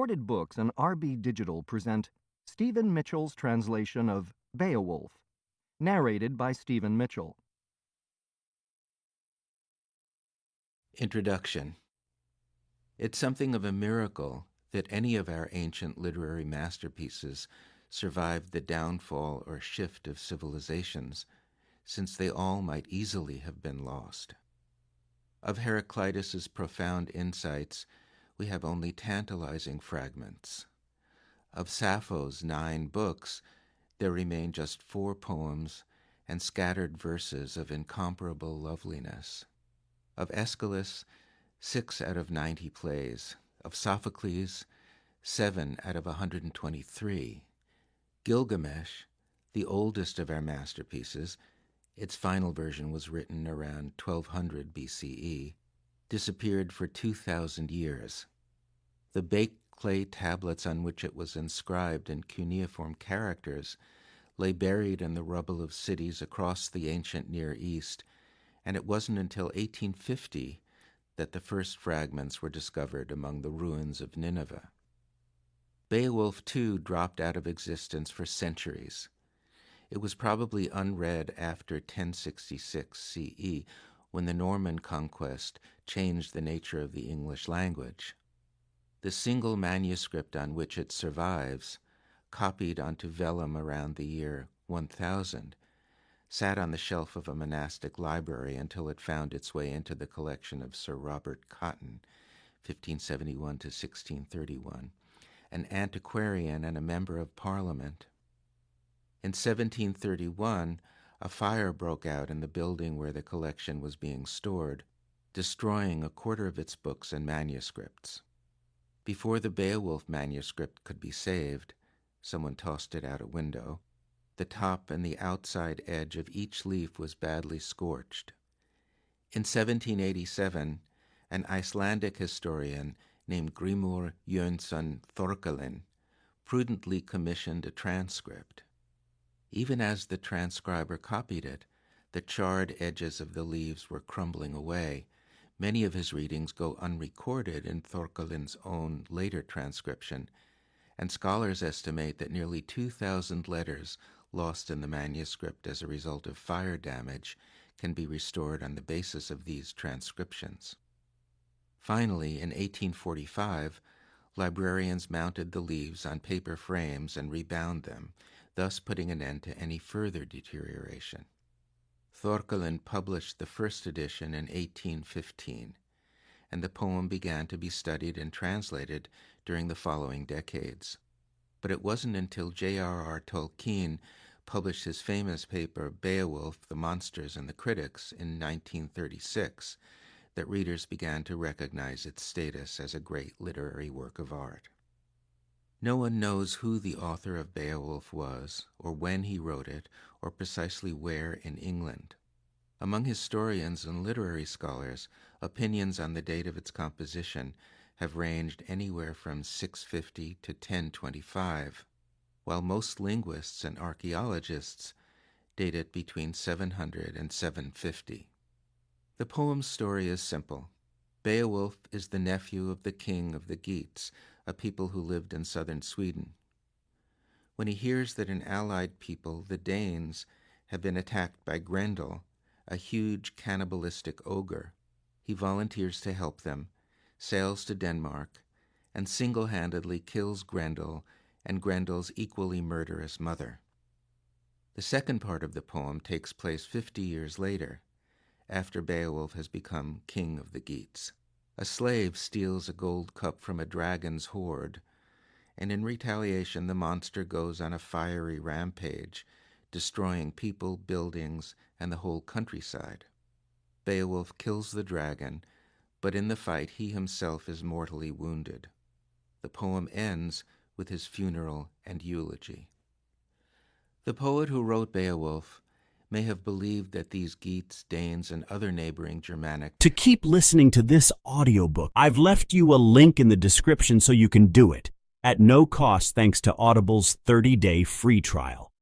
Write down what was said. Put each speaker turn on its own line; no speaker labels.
Recorded Books and RB Digital present Stephen Mitchell's translation of Beowulf, narrated by Stephen Mitchell.
Introduction. It's something of a miracle that any of our ancient literary masterpieces survived the downfall or shift of civilizations, since they all might easily have been lost. Of Heraclitus's profound insights, we have only tantalizing fragments. Of Sappho's 9 books, there remain just 4 poems and scattered verses of incomparable loveliness. Of Aeschylus, 6 out of 90 plays. Of Sophocles, 7 out of 123. Gilgamesh, the oldest of our masterpieces, its final version was written around 1200 BCE, disappeared for 2,000 years. The baked clay tablets on which it was inscribed in cuneiform characters lay buried in the rubble of cities across the ancient Near East, and it wasn't until 1850 that the first fragments were discovered among the ruins of Nineveh. Beowulf, too, dropped out of existence for centuries. It was probably unread after 1066 CE, when the Norman conquest changed the nature of the English language. The single manuscript on which it survives, copied onto vellum around the year 1000, sat on the shelf of a monastic library until it found its way into the collection of Sir Robert Cotton, 1571 to 1631, an antiquarian and a member of Parliament. In 1731, a fire broke out in the building where the collection was being stored, destroying a quarter of its books and manuscripts. Before the Beowulf manuscript could be saved, someone tossed it out a window. The top and the outside edge of each leaf was badly scorched. In 1787, an Icelandic historian named Grimur Jönsson Thorkelin prudently commissioned a transcript. Even as the transcriber copied it, the charred edges of the leaves were crumbling away. Many of his readings go unrecorded in Thorkelin's own later transcription, and scholars estimate that nearly 2,000 letters lost in the manuscript as a result of fire damage can be restored on the basis of these transcriptions. Finally, in 1845, librarians mounted the leaves on paper frames and rebound them, thus putting an end to any further deterioration. Thorkelin published the first edition in 1815, and the poem began to be studied and translated during the following decades. But it wasn't until J.R.R. Tolkien published his famous paper Beowulf, the Monsters and the Critics in 1936 that readers began to recognize its status as a great literary work of art. No one knows who the author of Beowulf was, or when he wrote it, or precisely where in England. Among historians and literary scholars, opinions on the date of its composition have ranged anywhere from 650 to 1025, while most linguists and archaeologists date it between 700 and 750. The poem's story is simple. Beowulf is the nephew of the king of the Geats, a people who lived in southern Sweden. When he hears that an allied people, the Danes, have been attacked by Grendel, a huge cannibalistic ogre, he volunteers to help them, sails to Denmark, and single-handedly kills Grendel and Grendel's equally murderous mother. The second part of the poem takes place 50 years later, after Beowulf has become king of the Geats. A slave steals a gold cup from a dragon's hoard, and in retaliation the monster goes on a fiery rampage, destroying people, buildings, and the whole countryside. Beowulf kills the dragon, but in the fight he himself is mortally wounded. The poem ends with his funeral and eulogy. The poet who wrote Beowulf may have believed that these Geats, Danes, and other neighboring Germanic...
To keep listening to this audiobook, I've left you a link in the description so you can do it, at no cost thanks to Audible's 30-day free trial.